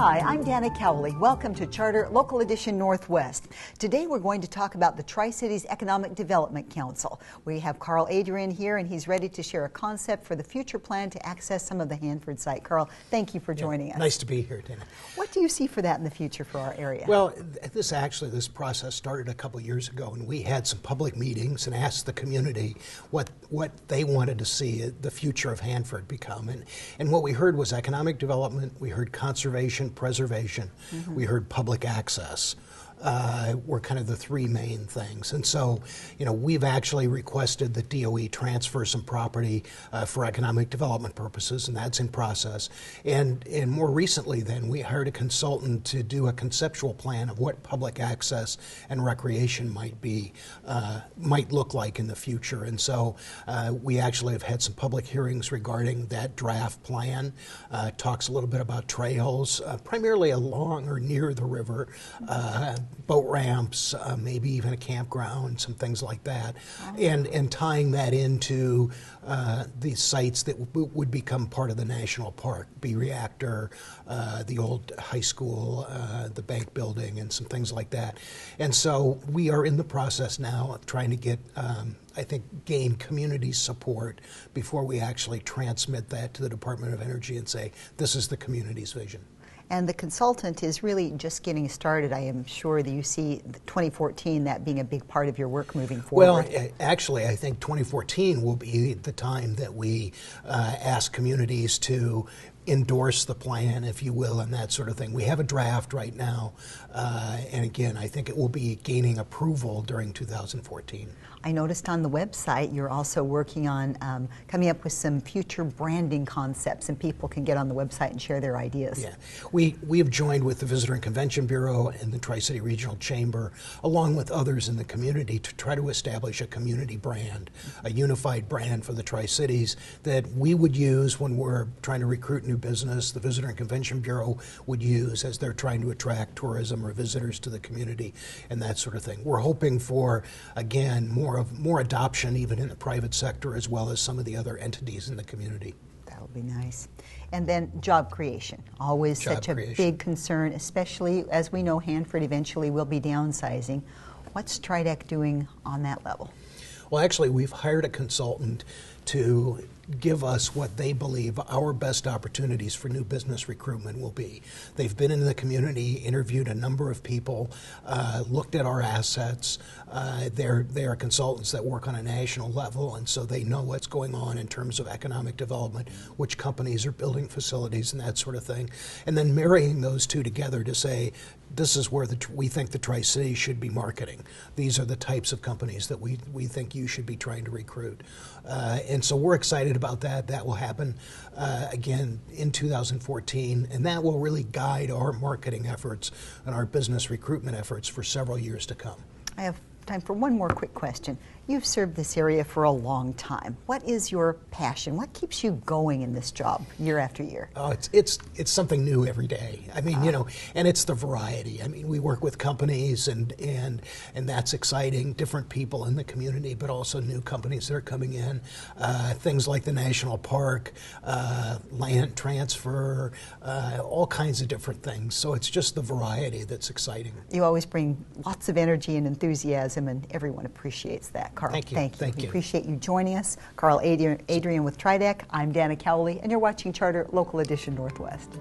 Hi, I'm Dana Cowley. Welcome to Charter Local Edition Northwest. Today we're going to talk about the Tri-Cities Economic Development Council. We have Carl Adrian here, and he's ready to share a concept for the future plan to access some of the Hanford site. Carl, thank you for joining us. Nice to be here, Dana. What do you see for that in the future for our area? Well, this process started a couple years ago, and we had some public meetings and asked the community what they wanted to see the future of Hanford become. And what we heard was economic development, we heard conservation, preservation, we heard public access. Were kind of the three main things. And so, we've actually requested that DOE transfer some property for economic development purposes, and that's in process. And more recently then, we hired a consultant to do a conceptual plan of what public access and recreation might look like in the future. And so we actually have had some public hearings regarding that draft plan. Talks a little bit about trails, primarily along or near the river, boat ramps, maybe even a campground, some things like that, and tying that into the sites that would become part of the national park, B Reactor, the old high school, the bank building, and some things like that. And so we are in the process now of trying to get, gain community support before we actually transmit that to the Department of Energy and say, this is the community's vision. And the consultant is really just getting started. I am sure that you see 2014 that being a big part of your work moving forward. Well, actually, I think 2014 will be the time that we ask communities to endorse the plan, if you will, and that sort of thing. We have a draft right now, and again, I think it will be gaining approval during 2014. I noticed on the website you're also working on coming up with some future branding concepts, and people can get on the website and share their ideas. Yeah, we have joined with the Visitor and Convention Bureau and the Tri-City Regional Chamber, along with others in the community, to try to establish a community brand, a unified brand for the Tri-Cities that we would use when we're trying to recruit new business, the Visitor and Convention Bureau would use as they're trying to attract tourism or visitors to the community and that sort of thing. We're hoping for, again, more adoption even in the private sector as well as some of the other entities in the community. That would be nice. And then job creation, always such a big concern, especially as we know Hanford eventually will be downsizing. What's Tridec doing on that level? Well, actually, we've hired a consultant to give us what they believe our best opportunities for new business recruitment will be. They've been in the community, interviewed a number of people, looked at our assets. They are consultants that work on a national level, and so they know what's going on in terms of economic development, which companies are building facilities and that sort of thing. And then marrying those two together to say, this is where we think the Tri-Cities should be marketing. These are the types of companies that we think you should be trying to recruit. And so we're excited about that. That will happen again in 2014, and that will really guide our marketing efforts and our business recruitment efforts for several years to come. I have time for one more quick question. You've served this area for a long time. What is your passion? What keeps you going in this job year after year? Oh, it's something new every day. I mean, and it's the variety. I mean, we work with companies and that's exciting. Different people in the community, but also new companies that are coming in. Things like the national park, land transfer, all kinds of different things. So it's just the variety that's exciting. You always bring lots of energy and enthusiasm, and everyone appreciates that. Carl, thank you. Thank you. We appreciate you joining us. Carl Adrian with Tridec. I'm Dana Cowley, and you're watching Charter Local Edition Northwest.